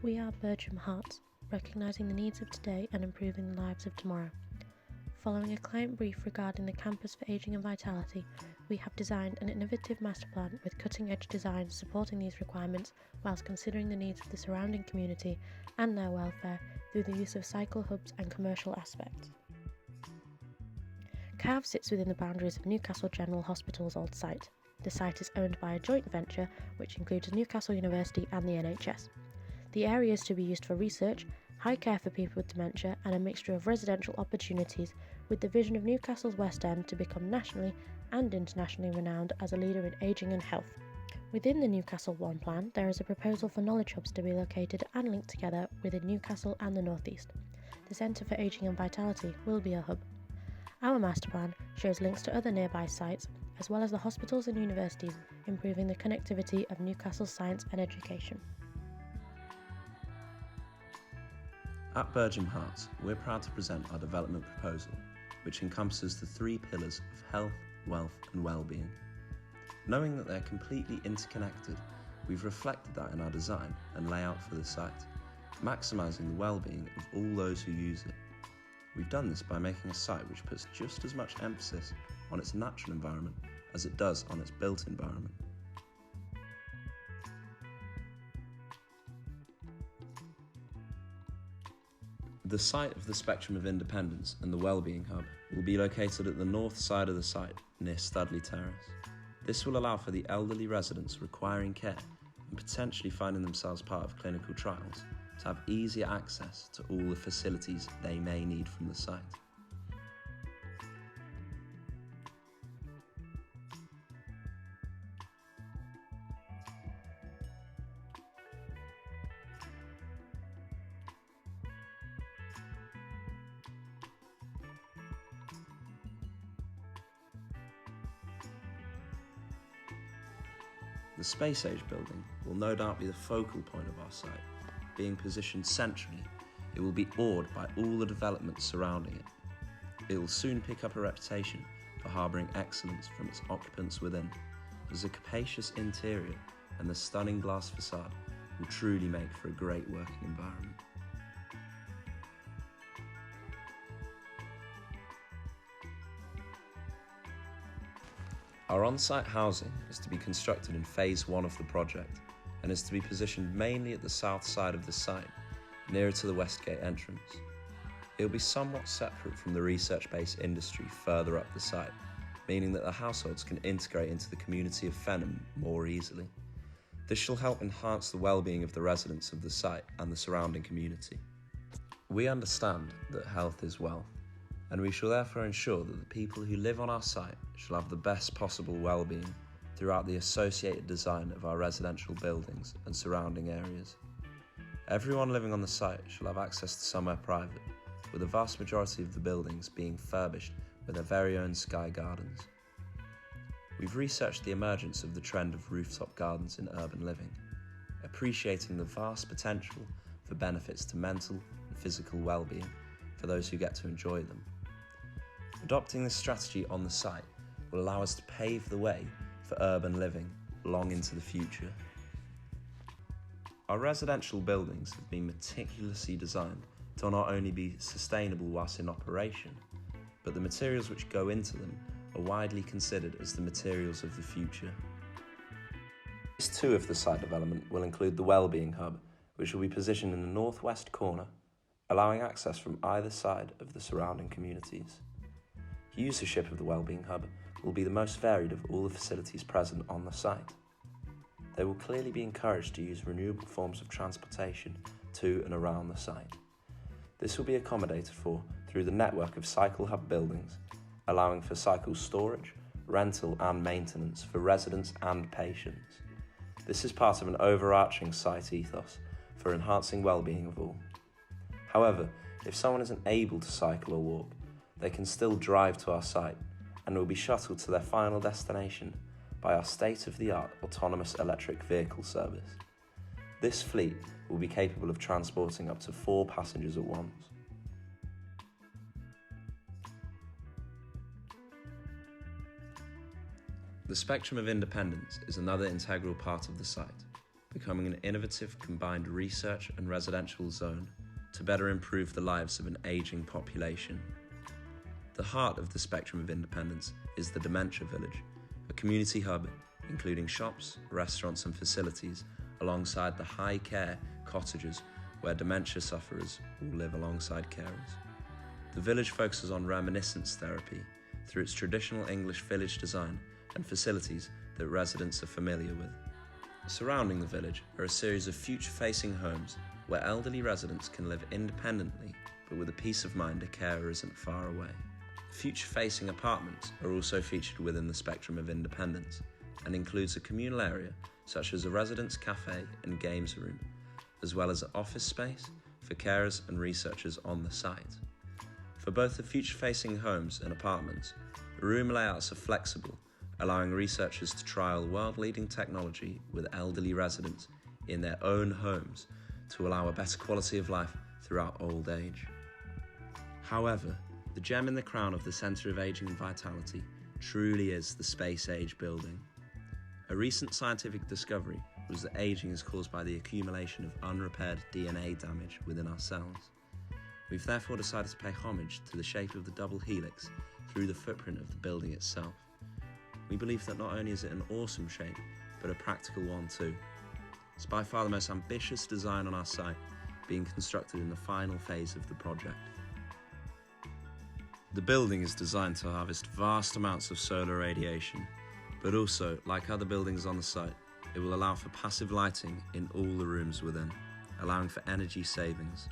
We are Bertram Hearts, recognising the needs of today and improving the lives of tomorrow. Following a client brief regarding the Campus for Ageing and Vitality, we have designed an innovative master plan with cutting-edge designs supporting these requirements whilst considering the needs of the surrounding community and their welfare through the use of cycle hubs and commercial aspects. CAV sits within the boundaries of Newcastle General Hospital's old site. The site is owned by a joint venture which includes Newcastle University and the NHS. The area is to be used for research, high care for people with dementia and a mixture of residential opportunities, with the vision of Newcastle's West End to become nationally and internationally renowned as a leader in ageing and health. Within the Newcastle One plan, there is a proposal for knowledge hubs to be located and linked together within Newcastle and the North East. The Centre for Ageing and Vitality will be a hub. Our master plan shows links to other nearby sites, as well as the hospitals and universities, improving the connectivity of Newcastle's science and education. At Bertram Hearts, we're proud to present our development proposal, which encompasses the three pillars of health, wealth and well-being. Knowing that they're completely interconnected, we've reflected that in our design and layout for the site, maximising the well-being of all those who use it. We've done this by making a site which puts just as much emphasis on its natural environment as it does on its built environment. The site of the Spectrum of Independence and the Wellbeing Hub will be located at the north side of the site, near Studley Terrace. This will allow for the elderly residents requiring care and potentially finding themselves part of clinical trials to have easier access to all the facilities they may need from the site. The Space Age building will no doubt be the focal point of our site. Being positioned centrally, it will be awed by all the developments surrounding it. It will soon pick up a reputation for harbouring excellence from its occupants within, as the capacious interior and the stunning glass facade will truly make for a great working environment. Our on-site housing is to be constructed in phase 1 of the project and is to be positioned mainly at the south side of the site, nearer to the Westgate entrance. It will be somewhat separate from the research-based industry further up the site, meaning that the households can integrate into the community of Fenham more easily. This shall help enhance the well-being of the residents of the site and the surrounding community. We understand that health is wealth, and we shall therefore ensure that the people who live on our site shall have the best possible well-being throughout the associated design of our residential buildings and surrounding areas. Everyone living on the site shall have access to somewhere private, with the vast majority of the buildings being furbished with their very own sky gardens. We've researched the emergence of the trend of rooftop gardens in urban living, appreciating the vast potential for benefits to mental and physical well-being for those who get to enjoy them. Adopting this strategy on the site will allow us to pave the way for urban living long into the future. Our residential buildings have been meticulously designed to not only be sustainable whilst in operation, but the materials which go into them are widely considered as the materials of the future. Phase 2 of the site development will include the Wellbeing Hub, which will be positioned in the northwest corner, allowing access from either side of the surrounding communities. Usership of the Wellbeing Hub will be the most varied of all the facilities present on the site. They will clearly be encouraged to use renewable forms of transportation to and around the site. This will be accommodated for through the network of cycle hub buildings, allowing for cycle storage, rental and maintenance for residents and patients. This is part of an overarching site ethos for enhancing well-being of all. However, if someone isn't able to cycle or walk, they can still drive to our site and will be shuttled to their final destination by our state-of-the-art autonomous electric vehicle service. This fleet will be capable of transporting up to 4 passengers at once. The Spectrum of Independence is another integral part of the site. becoming an innovative combined research and residential zone to better improve the lives of an ageing population. The heart of the spectrum of independence is the Dementia Village, a community hub including shops, restaurants and facilities alongside the high care cottages where dementia sufferers will live alongside carers. The village focuses on reminiscence therapy through its traditional English village design and facilities that residents are familiar with. Surrounding the village are a series of future-facing homes where elderly residents can live independently but with a peace of mind a carer isn't far away. Future-facing apartments are also featured within the spectrum of independence and includes a communal area such as a residence cafe and games room, as well as an office space for carers and researchers on the site. For both the future-facing homes and apartments, room layouts are flexible, allowing researchers to trial world-leading technology with elderly residents in their own homes to allow a better quality of life throughout old age. However, the gem in the crown of the Centre of Ageing and Vitality truly is the space-age building. A recent scientific discovery was that ageing is caused by the accumulation of unrepaired DNA damage within our cells. We've therefore decided to pay homage to the shape of the double helix through the footprint of the building itself. We believe that not only is it an awesome shape, but a practical one too. It's by far the most ambitious design on our site, being constructed in the final phase of the project. The building is designed to harvest vast amounts of solar radiation, but also, like other buildings on the site, it will allow for passive lighting in all the rooms within, allowing for energy savings.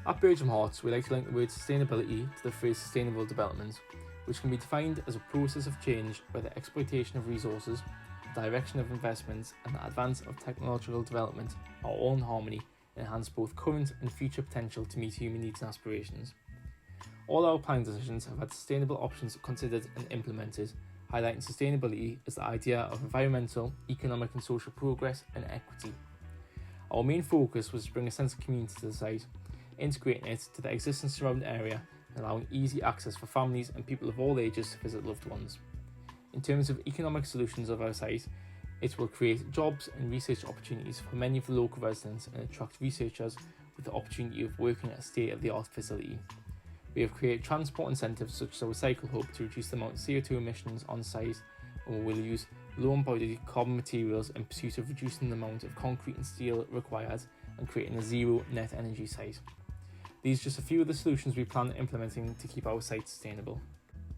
At Bircham Hearts, we like to link the word sustainability to the phrase sustainable development, which can be defined as a process of change where the exploitation of resources, the direction of investments and the advance of technological development are all in harmony and enhance both current and future potential to meet human needs and aspirations. All our planning decisions have had sustainable options considered and implemented, highlighting sustainability as the idea of environmental, economic and social progress and equity. Our main focus was to bring a sense of community to the site, integrating it to the existing surrounding area and allowing easy access for families and people of all ages to visit loved ones. In terms of economic solutions of our site, it will create jobs and research opportunities for many of the local residents and attract researchers with the opportunity of working at a state-of-the-art facility. We have created transport incentives such as our cycle hub to reduce the amount of CO2 emissions on site, and we will use low embodied carbon materials in pursuit of reducing the amount of concrete and steel required and creating a zero net energy site. These are just a few of the solutions we plan implementing to keep our site sustainable.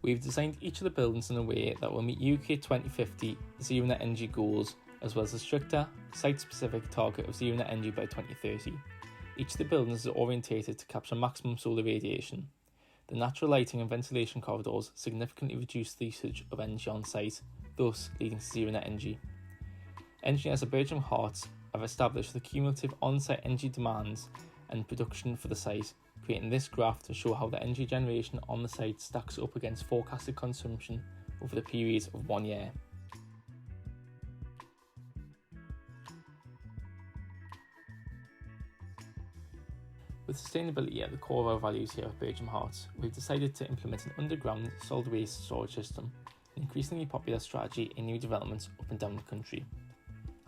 We've designed each of the buildings in a way that will meet UK 2050 zero net energy goals, as well as a stricter, site-specific target of zero net energy by 2030. Each of the buildings is orientated to capture maximum solar radiation. The natural lighting and ventilation corridors significantly reduce the usage of energy on site, thus leading to zero net energy. Engineers at Bircham Hearts have established the cumulative on-site energy demands and production for the site, creating this graph to show how the energy generation on the site stacks up against forecasted consumption over the period of 1 year. With sustainability at the core of our values here at Bircham Hearts, we've decided to implement an underground solid waste storage system, an increasingly popular strategy in new developments up and down the country.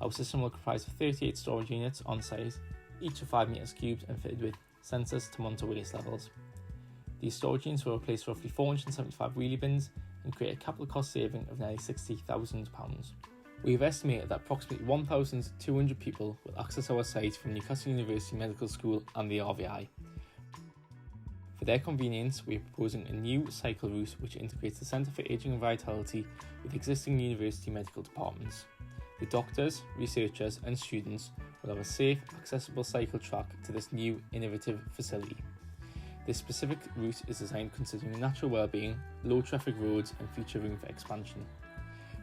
Our system will comprise of 38 storage units on site, each of 5 metres cubed and fitted with sensors to monitor waste levels. These storage units will replace roughly 475 wheelie bins and create a capital cost saving of nearly £60,000. We have estimated that approximately 1,200 people will access our site from Newcastle University Medical School and the RVI. For their convenience, we are proposing a new cycle route which integrates the Centre for Ageing and Vitality with existing university medical departments. The doctors, researchers and students will have a safe, accessible cycle track to this new, innovative facility. This specific route is designed considering natural well-being, low traffic roads and future room for expansion.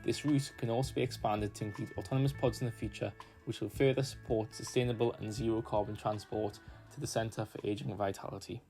This route can also be expanded to include autonomous pods in the future, which will further support sustainable and zero carbon transport to the Centre for Ageing and Vitality.